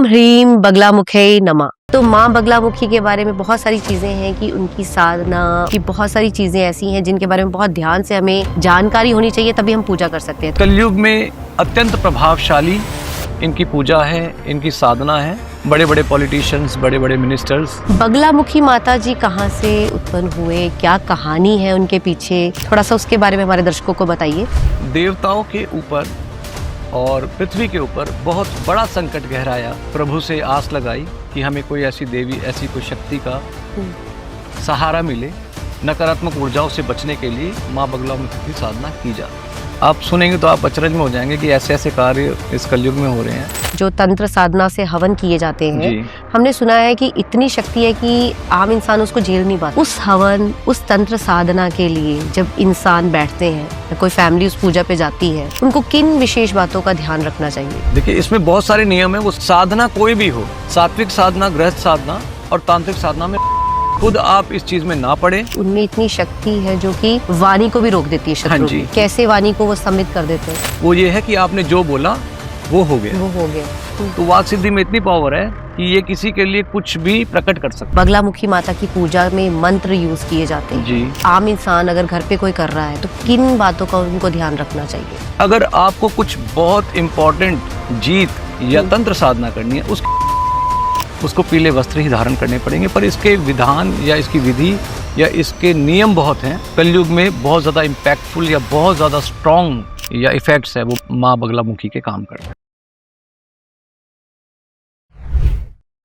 ओम ह्रीम बगलामुखै नमः। तो माँ बगलामुखी के बारे में बहुत सारी चीजें हैं कि उनकी साधना की बहुत सारी चीजें ऐसी हैं जिनके बारे में बहुत ध्यान से हमें जानकारी होनी चाहिए, तभी हम पूजा कर सकते हैं। कलयुग में अत्यंत प्रभावशाली इनकी पूजा है, इनकी साधना है। बड़े बड़े पॉलिटिशियंस, बड़े बड़े मिनिस्टर्स। बगलामुखी माता जी कहाँ से उत्पन्न हुए, क्या कहानी है उनके पीछे, थोड़ा सा उसके बारे में हमारे दर्शकों को बताइए। देवताओं के ऊपर और पृथ्वी के ऊपर बहुत बड़ा संकट गहराया। प्रभु से आस लगाई कि हमें कोई ऐसी देवी, ऐसी कोई शक्ति का सहारा मिले। नकारात्मक ऊर्जाओं से बचने के लिए माँ बगलामुखी की साधना की जाए। आप सुनेंगे तो आप अचरज में हो जाएंगे कि ऐसे ऐसे कार्य इस कलयुग में हो रहे हैं। जो तंत्र साधना से हवन किए जाते हैं, जी। हमने सुना है कि इतनी शक्ति है कि आम इंसान उसको झेल नहीं पाता। उस हवन, उस तंत्र साधना के लिए जब इंसान बैठते हैं या कोई फैमिली उस पूजा पे जाती है, उनको किन विशेष बातों का ध्यान रखना चाहिए? देखिए, इसमें बहुत सारे नियम है। वो साधना कोई भी हो, सात्विक साधना, गृहस्थ साधना और तांत्रिक साधना में खुद आप इस चीज में ना पड़े। उनमें इतनी शक्ति है जो कि वाणी को भी रोक देती है, शत्रु। हाँ जी। कैसे वाणी को वो सम्मित कर देते हैं? वो ये है कि आपने जो बोला वो हो गया। वो हो गया। तो वाक सिद्धि में इतनी पावर है कि ये किसी के लिए कुछ भी प्रकट कर सकता है। बगलामुखी माता की पूजा में मंत्र यूज किए जाते हैं। जी। आम इंसान अगर घर पे कोई कर रहा है तो किन बातों का उनको ध्यान रखना चाहिए? अगर आपको कुछ बहुत इम्पोर्टेंट जीत या तंत्र साधना करनी है, उसको पीले वस्त्र ही धारण करने पड़ेंगे। पर इसके विधान या इसकी विधि या इसके नियम बहुत हैं। कलयुग में बहुत ज़्यादा इम्पैक्टफुल या बहुत ज़्यादा स्ट्रॉन्ग या इफेक्ट्स है वो माँ बगलामुखी के काम कर रहे हैं।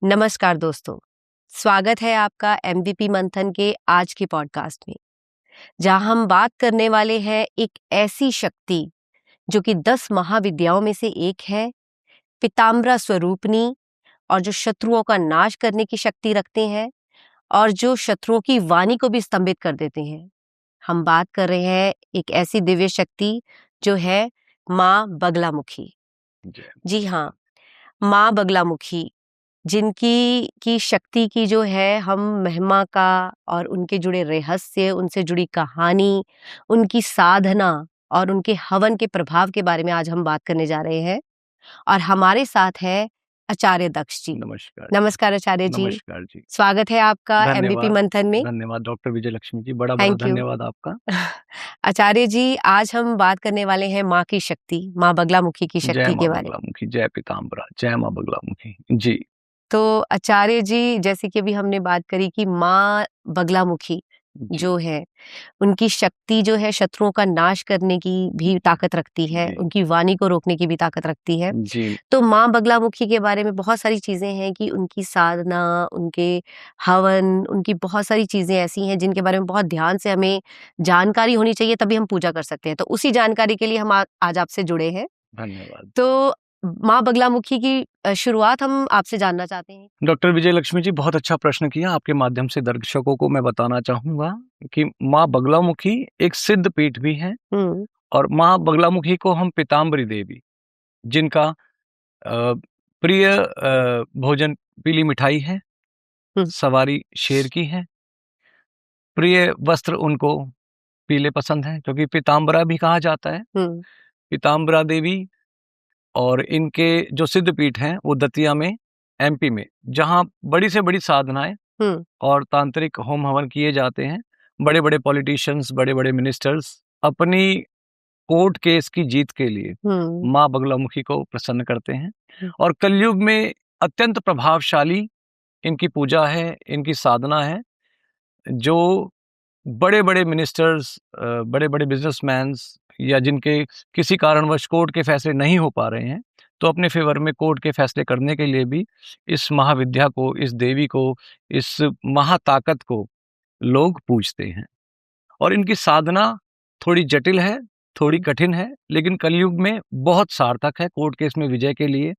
नमस्कार दोस्तों, स्वागत है आपका MVP मंथन के आज के पॉडकास्ट में, जहां हम बात करने वाले हैं एक ऐसी शक्ति जो कि 10 महाविद्याओं में से एक है, पीताम्बरा स्वरूपनी, और जो शत्रुओं का नाश करने की शक्ति रखते हैं और जो शत्रुओं की वाणी को भी स्तंभित कर देते हैं। हम बात कर रहे हैं एक ऐसी दिव्य शक्ति जो है माँ बगलामुखी। जी हाँ, माँ बगलामुखी, जिनकी की शक्ति की जो है हम महिमा का और उनके जुड़े रहस्य, उनसे जुड़ी कहानी, उनकी साधना और उनके हवन के प्रभाव के बारे में आज हम बात करने जा रहे हैं। और हमारे साथ है आचार्य दक्ष जी। नमस्कार। नमस्कार आचार्य जी। नमस्कार जी। स्वागत है आपका धन्यवाद। MVP मंथन में। धन्यवाद डॉक्टर विजय लक्ष्मी जी, बड़ा थैंक यू। धन्यवाद आपका। आचार्य जी, आज हम बात करने वाले हैं माँ की शक्ति, माँ बगलामुखी की जय शक्ति माँ के बारे में। बगलामुखी, जय पीताम्बरा, जय माँ बगलामुखी। जी। तो आचार्य जी, जैसे कि अभी हमने बात करी कि माँ बगलामुखी जी। जो है, उनकी शक्ति जो है शत्रुओं का नाश करने की भी ताकत रखती है, जी। उनकी वाणी को रोकने की भी ताकत रखती है। जी। तो माँ बगलामुखी के बारे में बहुत सारी चीजें हैं कि उनकी साधना, उनके हवन, उनकी बहुत सारी चीजें ऐसी हैं जिनके बारे में बहुत ध्यान से हमें जानकारी होनी चाहिए, तभी हम पूजा कर सकते हैं। तो उसी जानकारी के लिए हम आज आपसे जुड़े हैं। धन्यवाद। तो माँ बगलामुखी की शुरुआत हम आपसे जानना चाहते हैं। डॉक्टर विजय लक्ष्मी जी, बहुत अच्छा प्रश्न किया। आपके माध्यम से दर्शकों को मैं बताना चाहूंगा कि माँ बगलामुखी एक सिद्ध पीठ भी है। और माँ बगलामुखी को हम पीताम्बरी देवी, जिनका प्रिय भोजन पीली मिठाई है, सवारी शेर की है, प्रिय वस्त्र उनको पीले पसंद है, क्योंकि पीताम्बरा भी कहा जाता है। पीताम्बरा देवी और इनके जो सिद्ध पीठ हैं वो दतिया में, MP में, जहाँ बड़ी से बड़ी साधनाएं और तांत्रिक होम हवन किए जाते हैं। बड़े बड़े पॉलिटिशियंस, बड़े बड़े मिनिस्टर्स अपनी कोर्ट केस की जीत के लिए माँ बगलामुखी को प्रसन्न करते हैं। और कलयुग में अत्यंत प्रभावशाली इनकी पूजा है, इनकी साधना है। जो बड़े बड़े मिनिस्टर्स, बड़े बड़े बिजनेसमैन्स या जिनके किसी कारणवश कोर्ट के फैसले नहीं हो पा रहे हैं, तो अपने फेवर में कोर्ट के फैसले करने के लिए भी इस महाविद्या को, इस देवी को, इस महाताकत को लोग पूजते हैं। और इनकी साधना थोड़ी जटिल है, थोड़ी कठिन है, लेकिन कलयुग में बहुत सार्थक है कोर्ट केस में विजय के लिए।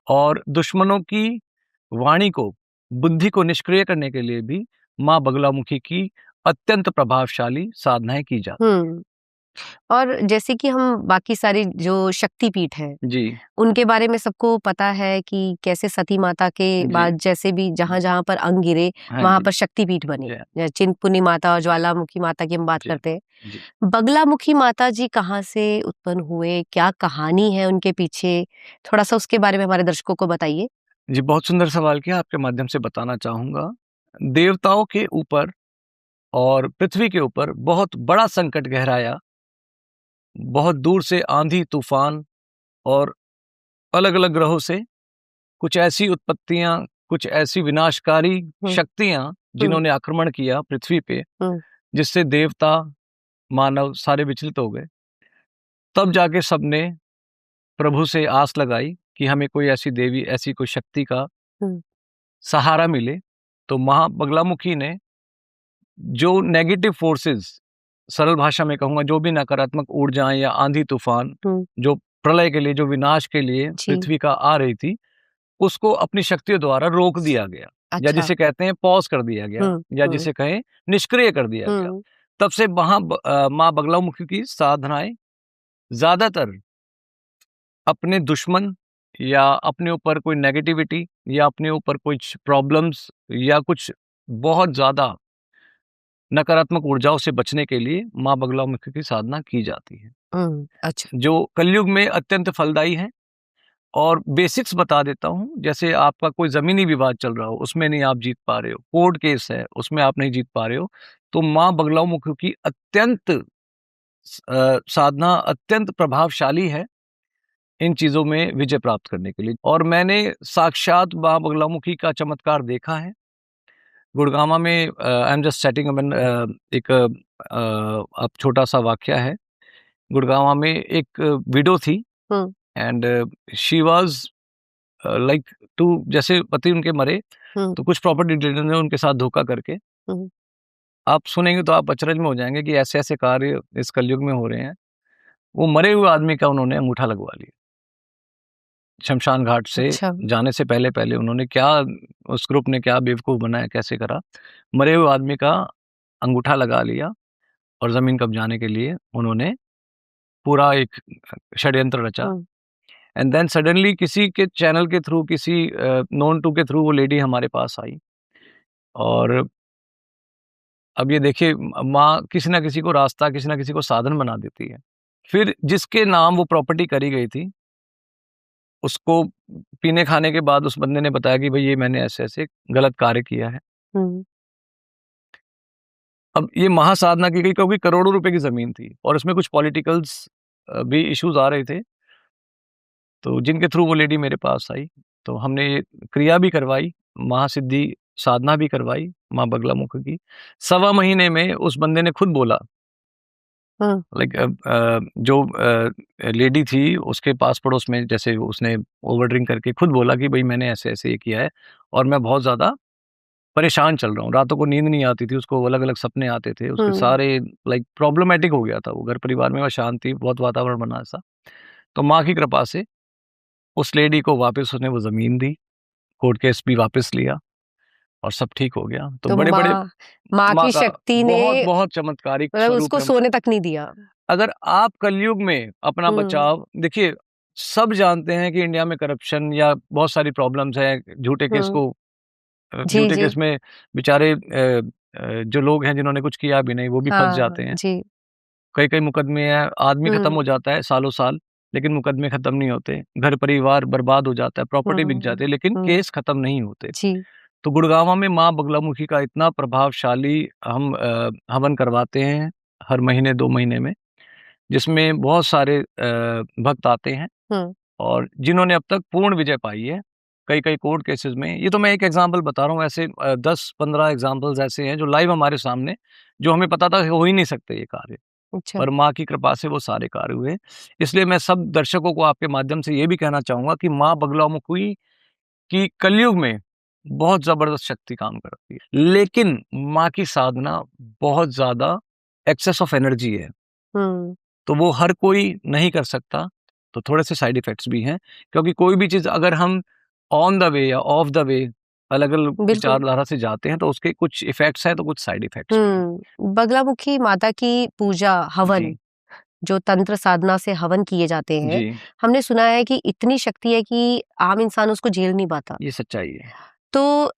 और दुश्मनों की वाणी को, बुद्धि को निष्क्रिय करने के लिए भी माँ बगलामुखी की अत्यंत प्रभावशाली साधनाएं की जाती। और जैसे कि हम बाकी सारी जो शक्तिपीठ हैं, जी। उनके बारे में सबको पता है कि कैसे सती माता के बाद जैसे भी जहाँ पर अंग गिरे, वहां पर शक्तिपीठ बने। चिंतपूर्णी माता और ज्वालामुखी माता की हम बात करते हैं। बगलामुखी माता जी कहाँ से उत्पन्न हुए, क्या कहानी है उनके पीछे, थोड़ा सा उसके बारे में हमारे दर्शकों को बताइए। जी, बहुत सुंदर सवाल किया, आपके माध्यम से बताना चाहूँगा। देवताओं के ऊपर और पृथ्वी के ऊपर बहुत बड़ा संकट गहराया, बहुत दूर से आंधी, तूफान और अलग-अलग ग्रहों से कुछ ऐसी उत्पत्तियाँ, कुछ ऐसी विनाशकारी शक्तियाँ जिन्होंने आक्रमण किया पृथ्वी पे, जिससे देवता, मानव सारे विचलित हो गए। तब जाके सबने प्रभु से आस लगाई कि हमें कोई ऐसी देवी, ऐसी कोई शक्ति का सहारा मिले। तो माँ बगलामुखी ने जो नेगेटिव फोर्सेस, सरल भाषा में कहूँगा, जो भी नकारात्मक ऊर्जाएं या आंधी तूफान जो प्रलय के लिए, जो विनाश के लिए पृथ्वी का आ रही थी, उसको अपनी शक्तियों द्वारा रोक दिया गया। या जिसे कहते हैं पॉज कर दिया गया, या जिसे कहें निष्क्रिय कर दिया गया। तब से माँ बगलामुखी की साधनाएं ज्यादातर अपने दुश्मन या अपने ऊपर कोई नेगेटिविटी या अपने ऊपर कुछ प्रॉब्लम्स या कुछ बहुत ज्यादा नकारात्मक ऊर्जाओं से बचने के लिए माँ बगलामुखी की साधना की जाती है। अच्छा। जो कलयुग में अत्यंत फलदायी है। और बेसिक्स बता देता हूँ, जैसे आपका कोई जमीनी विवाद चल रहा हो, उसमें नहीं आप जीत पा रहे हो, कोर्ट केस है उसमें आप नहीं जीत पा रहे हो, तो माँ बगलामुखी की अत्यंत साधना अत्यंत प्रभावशाली है इन चीजों में विजय प्राप्त करने के लिए। और मैंने साक्षात माँ बगलामुखी का चमत्कार देखा है। गुड़गामा में आई एम जस्ट सेटिंग एक अब छोटा सा वाक्य है। गुड़गामा में एक विडो थी and she was like to, जैसे पति उनके मरे तो कुछ प्रॉपर्टी डीलर ने उनके साथ धोखा करके, आप सुनेंगे तो आप अचरज में हो जाएंगे कि ऐसे ऐसे कार्य इस कलयुग में हो रहे हैं। वो मरे हुए आदमी का उन्होंने अंगूठा लगवा लिया शमशान घाट से। अच्छा। जाने से पहले पहले उन्होंने क्या, उस ग्रुप ने क्या बेवकूफ बनाया, कैसे करा, मरे हुए आदमी का अंगूठा लगा लिया और जमीन कब्जाने के लिए उन्होंने पूरा एक षड्यंत्र रचा। एंड देन सडनली किसी के चैनल के थ्रू, किसी नोन टू के थ्रू वो लेडी हमारे पास आई। और अब ये देखिए, माँ किसी ना किसी को रास्ता, किसी ना किसी को साधन बना देती है। फिर जिसके नाम वो प्रॉपर्टी करी गई थी, उसको पीने खाने के बाद उस बंदे ने बताया कि भाई ये मैंने ऐसे ऐसे गलत कार्य किया है। अब ये महासाधना की गई क्योंकि करोड़ों रुपए की जमीन थी और उसमें कुछ पॉलिटिकल्स भी इश्यूज आ रहे थे। तो जिनके थ्रू वो लेडी मेरे पास आई, तो हमने ये क्रिया भी करवाई, महासिद्धि साधना भी करवाई माँ बगलामुखी की। 1.25 महीने में उस बंदे ने खुद बोला, लाइक जो लेडी थी उसके पास पड़ोस में, जैसे उसने ओवर ड्रिंक करके खुद बोला कि भाई मैंने ऐसे ऐसे ये किया है और मैं बहुत ज्यादा परेशान चल रहा हूँ, रातों को नींद नहीं आती थी उसको, अलग अलग सपने आते थे उसके सारे, लाइक प्रॉब्लमेटिक हो गया था वो, घर परिवार में अशांति, बहुत वातावरण बना ऐसा। तो माँ की कृपा से उस लेडी को वापस उसने वो जमीन दी, कोर्ट केस भी वापस लिया और सब ठीक हो गया। तो बड़े बड़े माँ की शक्ति ने बहुत बहुत चमत्कारिक स्वरूप उसको सोने तक नहीं दिया। अगर आप कलयुग में अपना बचाव, देखिए सब जानते हैं कि इंडिया में करप्शन या बहुत सारी प्रॉब्लम्स है, झूठे केस को, झूठे केस में बेचारे जो लोग हैं जिन्होंने कुछ किया भी नहीं वो भी फंस जाते हैं। कई कई मुकदमे हैं, आदमी खत्म हो जाता है सालों साल, लेकिन मुकदमे खत्म नहीं होते, घर परिवार बर्बाद हो जाता है, प्रॉपर्टी बिक जाती है, लेकिन केस खत्म नहीं होते। तो गुड़गांव में माँ बगलामुखी का इतना प्रभावशाली हम हवन करवाते हैं हर महीने 2 महीने में, जिसमें बहुत सारे भक्त आते हैं और जिन्होंने अब तक पूर्ण विजय पाई है कई कई कोर्ट केसेस में। ये तो मैं एक एग्जांपल बता रहा हूँ, ऐसे 10-15 एग्जांपल्स ऐसे हैं जो लाइव हमारे सामने, जो हमें पता था हो ही नहीं सकते ये कार्य, पर माँ की कृपा से वो सारे कार्य हुए। इसलिए मैं सब दर्शकों को आपके माध्यम से ये भी कहना चाहूंगा कि माँ बगलामुखी की कलयुग में बहुत जबरदस्त शक्ति काम करती है, लेकिन माँ की साधना बहुत ज्यादा एक्सेस ऑफ एनर्जी है, तो वो हर कोई नहीं कर सकता। तो थोड़े से साइड इफेक्ट्स भी हैं, क्योंकि कोई भी चीज अगर हम ऑन द वे या ऑफ द वे अलग अलग विचारधारा से जाते हैं तो उसके कुछ इफेक्ट्स हैं तो कुछ साइड इफेक्ट्स। बगलामुखी माता की पूजा, हवन, जो तंत्र साधना से हवन किए जाते हैं, हमने सुना है कि इतनी शक्ति है कि आम इंसान उसको झेल नहीं पाता। ये सच्चाई है। तो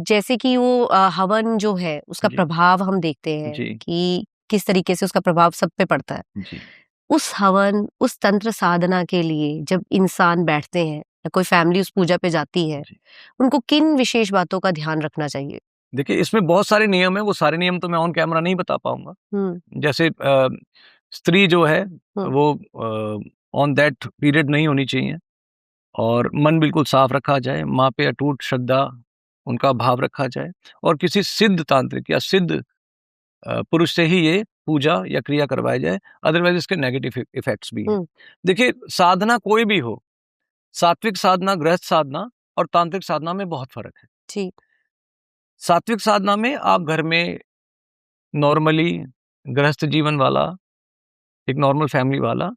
जैसे कि वो हवन जो है उसका प्रभाव हम देखते हैं कि किस तरीके से उसका प्रभाव सब पे पड़ता है। उस हवन, उस तंत्र साधना के लिए जब इंसान बैठते हैं, या कोई फैमिली उस पूजा पे जाती है, उनको किन विशेष बातों का ध्यान रखना चाहिए? देखिए, इसमें बहुत सारे नियम है, वो सारे नियम तो मैं ऑन कैमरा नहीं बता पाऊंगा। जैसे स्त्री जो है वो ऑन दैट पीरियड नहीं होनी चाहिए, और मन बिल्कुल साफ रखा जाए, माँ पे अटूट श्रद्धा उनका भाव रखा जाए, और किसी सिद्ध तांत्रिक या सिद्ध पुरुष से ही ये पूजा या क्रिया करवाई जाए, अदरवाइज इसके नेगेटिव इफेक्ट्स भी हैं। देखिए, साधना कोई भी हो, सात्विक साधना, गृहस्थ साधना और तांत्रिक साधना में बहुत फर्क है। ठीक। सात्विक साधना में आप घर में नॉर्मली गृहस्थ जीवन वाला एक नॉर्मल फैमिली वाला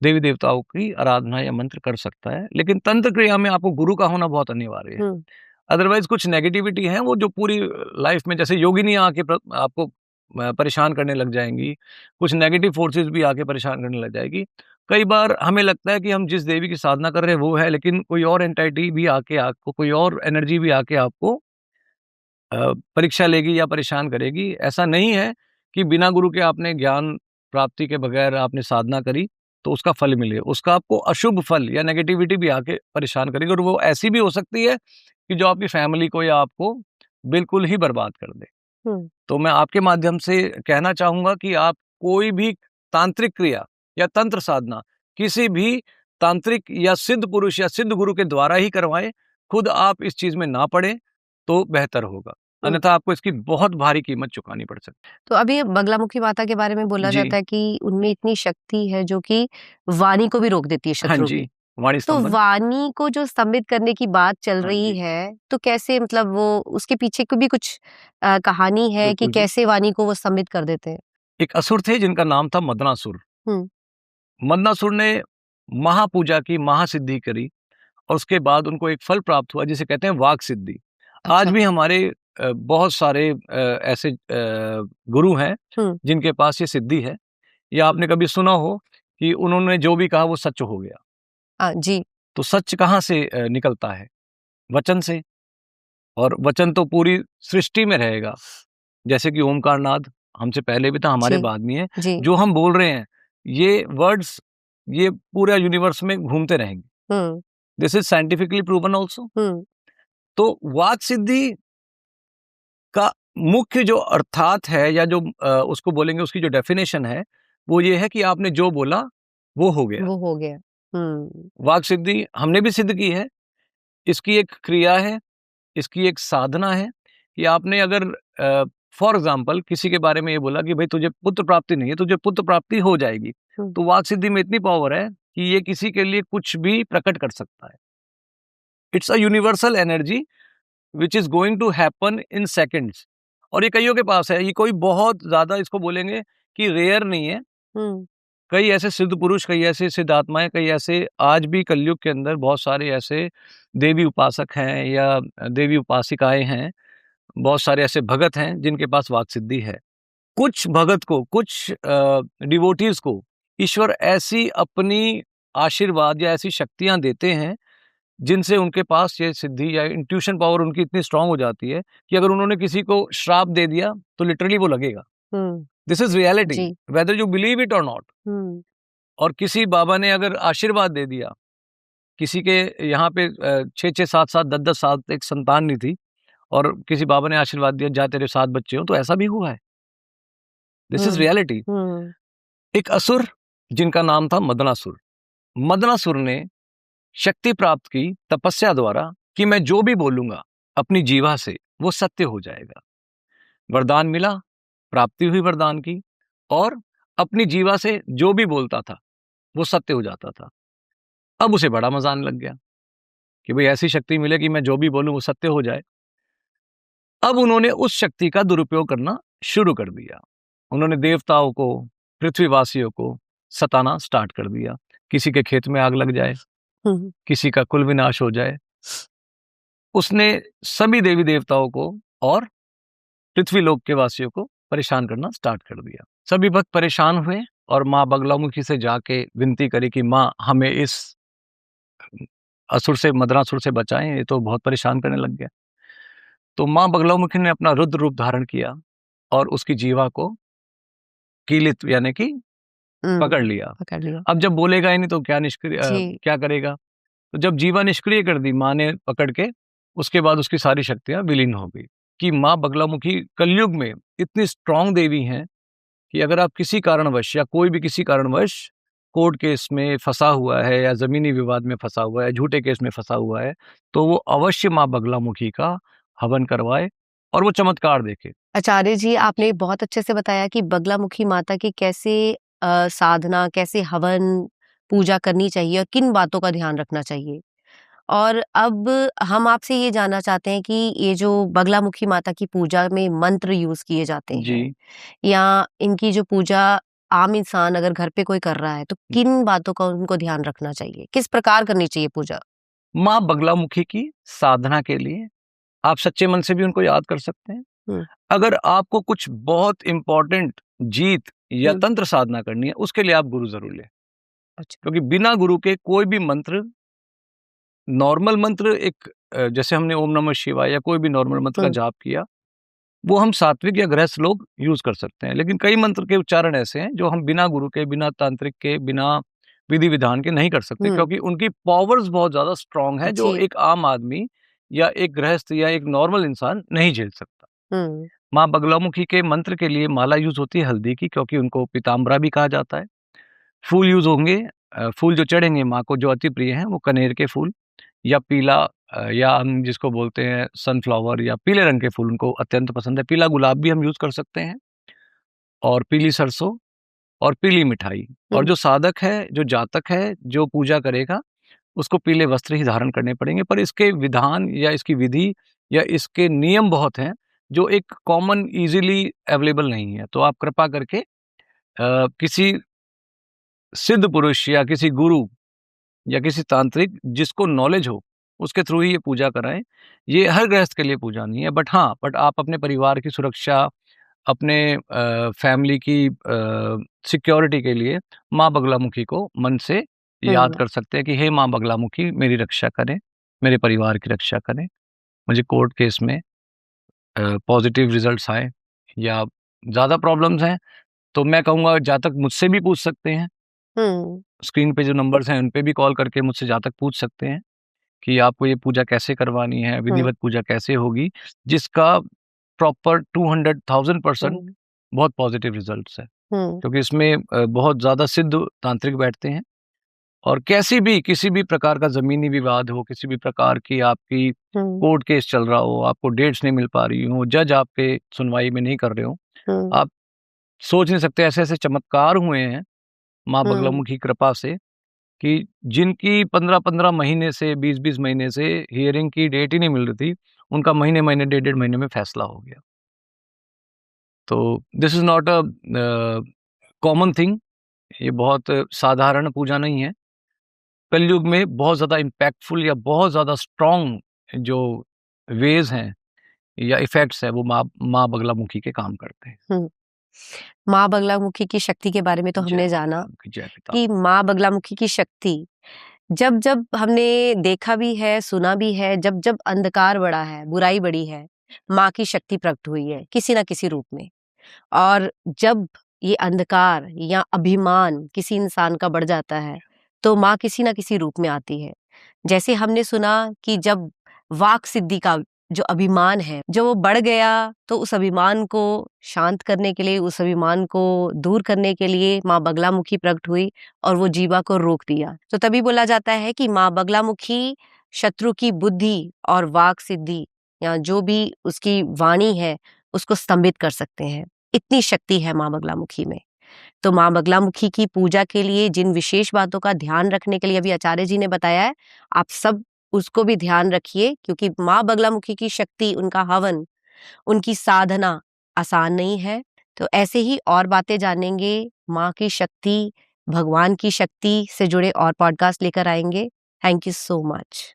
देवी देवताओं की आराधना या मंत्र कर सकता है, लेकिन तंत्र क्रिया में आपको गुरु का होना बहुत अनिवार्य है। अदरवाइज कुछ नेगेटिविटी है वो जो पूरी लाइफ में, जैसे योगिनियां आके आपको परेशान करने लग जाएंगी, कुछ नेगेटिव फोर्सेस भी आके परेशान करने लग जाएगी। कई बार हमें लगता है कि हम जिस देवी की साधना कर रहे हैं वो है, लेकिन कोई और एंटिटी भी आके आपको, कोई और एनर्जी भी आके आपको परीक्षा लेगी या परेशान करेगी। ऐसा नहीं है कि बिना गुरु के आपने ज्ञान प्राप्ति के बगैर आपने साधना करी तो उसका फल मिले, उसका आपको अशुभ फल या नेगेटिविटी भी आके परेशान करेगी, और वो ऐसी भी हो सकती है कि जो आपकी फैमिली को या आपको बिल्कुल ही बर्बाद कर दे। तो मैं आपके माध्यम से कहना चाहूंगा कि आप कोई भी तांत्रिक क्रिया या तंत्र साधना किसी भी तांत्रिक या सिद्ध पुरुष या सिद्ध गुरु के द्वारा ही करवाएं, खुद आप इस चीज में ना पड़े तो बेहतर होगा, अन्यथा आपको इसकी बहुत भारी कीमत चुकानी पड़ सकती है। तो अभी बगलामुखी माता के बारे में बोला जाता है कि उनमें इतनी शक्ति है जो कि वाणी को भी रोक देती है, शत्रु की। तो वाणी को जो स्तंभित करने की बात चल रही है, तो कैसे, मतलब वो उसके पीछे को भी कुछ कहानी है कि कैसे वाणी को वो स्तंभित कर देते हैं? एक असुर थे जिनका नाम था मदनासुर। मदनासुर ने महापूजा की, महासिद्धि करी, और उसके बाद उनको एक फल प्राप्त हुआ जिसे कहते हैं वाक सिद्धि। अच्छा। आज भी हमारे बहुत सारे ऐसे गुरु हैं जिनके पास ये सिद्धि है, या आपने कभी सुना हो कि उन्होंने जो भी कहा वो सच हो गया। जी। तो सच कहाँ से निकलता है? वचन से, और वचन तो पूरी सृष्टि में रहेगा। जैसे कि ओमकार नाद हमसे पहले भी था, हमारे बाद में है। जो हम बोल रहे हैं ये वर्ड्स, ये पूरा यूनिवर्स में घूमते रहेंगे। This is scientifically proven also. तो वाक सिद्धि का मुख्य जो अर्थात है, या जो उसको बोलेंगे, उसकी जो डेफिनेशन है वो ये है कि आपने जो बोला वो हो गया, वो हो गया। वाक सिद्धि हमने भी सिद्ध की है। इसकी एक क्रिया है, इसकी एक साधना है कि आपने अगर फॉर एग्जाम्पल किसी के बारे में ये बोला कि भाई तुझे पुत्र प्राप्ति नहीं है, तुझे पुत्र प्राप्ति हो जाएगी, तो वाक सिद्धि में इतनी पावर है कि ये किसी के लिए कुछ भी प्रकट कर सकता है। It's a universal energy which is going to happen in seconds, और ये कईयों के पास है। ये कोई बहुत ज्यादा, इसको बोलेंगे कि रेयर नहीं है। कई ऐसे सिद्ध पुरुष, कई ऐसे सिद्ध आत्माएं, कई ऐसे आज भी कलयुग के अंदर बहुत सारे ऐसे देवी उपासक हैं या देवी उपासिकाएं हैं, बहुत सारे ऐसे भगत हैं जिनके पास वाक सिद्धि है। कुछ भगत को, कुछ डिवोटीज को ईश्वर ऐसी अपनी आशीर्वाद या ऐसी शक्तियां देते हैं जिनसे उनके पास ये सिद्धि या इंट्यूशन पावर उनकी इतनी स्ट्रांग हो जाती है कि अगर उन्होंने किसी को श्राप दे दिया तो लिटरली वो लगेगा। This is reality, whether you believe it और नॉट। और किसी बाबा ने अगर आशीर्वाद दे दिया, किसी के यहाँ पे 6-6, 7-7, 10-10 साल एक संतान नहीं थी, और किसी बाबा ने आशीर्वाद दिया जा तेरे 7 बच्चे हो, तो ऐसा भी हुआ है। This is reality. एक असुर जिनका नाम था मदनासुर, मदनासुर ने शक्ति प्राप्त की तपस्या द्वारा कि मैं जो भी बोलूंगा अपनी जीवा से वो सत्य हो जाएगा। वरदान मिला, प्राप्ति हुई वरदान की, और अपनी जीवा से जो भी बोलता था वो सत्य हो जाता था। अब उसे बड़ा मजा आने लग गया कि भाई ऐसी शक्ति मिले कि मैं जो भी बोलूं वो सत्य हो जाए। अब उन्होंने उस शक्ति का दुरुपयोग करना शुरू कर दिया। उन्होंने देवताओं को, पृथ्वीवासियों को सताना स्टार्ट कर दिया। किसी के खेत में आग लग जाए, किसी का कुल विनाश हो जाए। उसने सभी देवी देवताओं को और पृथ्वीलोक के वासियों को परेशान करना स्टार्ट कर दिया। सभी भक्त परेशान हुए और माँ बगलामुखी से जाके विनती करी कि माँ हमें इस असुर से, मदनासुर से बचाएं, ये तो बहुत परेशान करने लग गया। तो माँ बगलामुखी ने अपना रुद्र रूप धारण किया और उसकी जीवा को कीलित यानी कि पकड़ लिया। अब जब बोलेगा ही नहीं तो क्या क्या करेगा? तो जब जीवा निष्क्रिय कर दी माँ ने पकड़ के, उसके बाद उसकी सारी शक्तियां विलीन हो गई। कि माँ बगलामुखी कलयुग में इतनी स्ट्रांग देवी हैं कि अगर आप किसी कारणवश या कोई भी किसी कारणवश कोर्ट केस में फंसा हुआ है या जमीनी विवाद में फंसा हुआ है, झूठे केस में फंसा हुआ है, तो वो अवश्य माँ बगलामुखी का हवन करवाए और वो चमत्कार देखे। आचार्य जी, आपने बहुत अच्छे से बताया कि बगलामुखी माता की कैसे साधना, कैसे हवन पूजा करनी चाहिए और किन बातों का ध्यान रखना चाहिए। और अब हम आपसे ये जानना चाहते हैं कि ये जो बगलामुखी माता की पूजा में मंत्र यूज किए जाते हैं या इनकी जो पूजा आम इंसान अगर घर पे कोई कर रहा है तो किन बातों का उनको ध्यान रखना चाहिए, किस प्रकार करनी चाहिए पूजा? माँ बगलामुखी की साधना के लिए आप सच्चे मन से भी उनको याद कर सकते हैं। अगर आपको कुछ बहुत इंपॉर्टेंट जीत या तंत्र साधना करनी है, उसके लिए आप गुरु जरूर लें। अच्छा। क्योंकि बिना गुरु के कोई भी मंत्र, नॉर्मल मंत्र एक जैसे हमने ओम नमः शिवाय या कोई भी नॉर्मल मंत्र का जाप किया, वो हम सात्विक या गृहस्थ लोग यूज कर सकते हैं। लेकिन कई मंत्र के उच्चारण ऐसे हैं जो हम बिना गुरु के, बिना तांत्रिक के, बिना विधि विधान के नहीं कर सकते, क्योंकि उनकी पावर्स बहुत ज्यादा स्ट्रांग है जो एक आम आदमी या एक गृहस्थ या एक नॉर्मल इंसान नहीं झेल सकता। माँ बगलामुखी के मंत्र के लिए माला यूज होती है हल्दी की, क्योंकि उनको पीताम्बरा भी कहा जाता है। फूल यूज होंगे, फूल जो चढ़ेंगे माँ को जो अति प्रिय हैं वो कनेर के फूल या पीला या हम जिसको बोलते हैं सनफ्लावर या पीले रंग के फूल उनको अत्यंत पसंद है। पीला गुलाब भी हम यूज कर सकते हैं, और पीली सरसों और पीली मिठाई। और जो साधक है, जो जातक है, जो पूजा करेगा, उसको पीले वस्त्र ही धारण करने पड़ेंगे। पर इसके विधान या इसकी विधि या इसके नियम बहुत हैं जो एक कॉमन इजीली अवेलेबल नहीं है। तो आप कृपा करके किसी सिद्ध पुरुष या किसी गुरु या किसी तांत्रिक जिसको नॉलेज हो, उसके थ्रू ही ये पूजा कराएं। ये हर गृहस्थ के लिए पूजा नहीं है, बट आप अपने परिवार की सुरक्षा, अपने फैमिली की सिक्योरिटी के लिए माँ बगलामुखी को मन से याद कर सकते हैं कि हे माँ बगलामुखी, मेरी रक्षा करें, मेरे परिवार की रक्षा करें, मुझे कोर्ट केस में पॉजिटिव रिजल्ट्स आए या ज़्यादा प्रॉब्लम्स हैं तो मैं कहूँगा जातक मुझसे भी पूछ सकते हैं। स्क्रीन पे जो नंबर्स हैं उन पे भी कॉल करके मुझसे जातक पूछ सकते हैं कि आपको ये पूजा कैसे करवानी है, विधिवत पूजा कैसे होगी, जिसका प्रॉपर 200,000% बहुत पॉजिटिव रिजल्ट्स है। क्योंकि इसमें बहुत ज्यादा सिद्ध तांत्रिक बैठते हैं, और कैसी भी किसी भी प्रकार का जमीनी विवाद हो, किसी भी प्रकार की आपकी कोर्ट केस चल रहा हो, आपको डेट्स नहीं मिल पा रही हो, जज आपके सुनवाई में नहीं कर रहे हो, आप सोच नहीं सकते ऐसे ऐसे चमत्कार हुए हैं माँ बगलामुखी कृपा से कि जिनकी 15-15 महीने से 20-20 महीने से हियरिंग की डेट ही नहीं मिल रही थी, उनका महीने महीने 1.5 महीने में फैसला हो गया। तो this is not a common thing, ये बहुत साधारण पूजा नहीं है। कलयुग में बहुत ज्यादा इम्पैक्टफुल या बहुत ज्यादा स्ट्रॉन्ग जो वेज हैं या इफेक्ट्स है वो माँ बगलामुखी के काम करते हैं। माँ बगलामुखी की शक्ति के बारे में तो हमने जाना कि माँ बगलामुखी की शक्ति जब जब हमने देखा भी है, सुना भी है, जब जब अंधकार बढ़ा है, बुराई बढ़ी है, माँ की शक्ति प्रकट हुई है किसी ना किसी रूप में। और जब ये अंधकार या अभिमान किसी इंसान का बढ़ जाता है तो माँ किसी ना किसी रूप में आती है। जैसे हमने सुना कि जब वाक सिद्धि का जो अभिमान है, जो वो बढ़ गया, तो उस अभिमान को शांत करने के लिए, उस अभिमान को दूर करने के लिए माँ बगलामुखी प्रकट हुई और वो जीवा को रोक दिया। तो तभी बोला जाता है कि माँ बगलामुखी शत्रु की बुद्धि और वाक सिद्धि या जो भी उसकी वाणी है उसको स्तंभित कर सकते हैं। इतनी शक्ति है माँ बगलामुखी में। तो माँ बगलामुखी की पूजा के लिए जिन विशेष बातों का ध्यान रखने के लिए अभी आचार्य जी ने बताया है, आप सब उसको भी ध्यान रखिए, क्योंकि माँ बगलामुखी की शक्ति, उनका हवन, उनकी साधना आसान नहीं है। तो ऐसे ही और बातें जानेंगे, माँ की शक्ति, भगवान की शक्ति से जुड़े और पॉडकास्ट लेकर आएंगे। Thank you so much.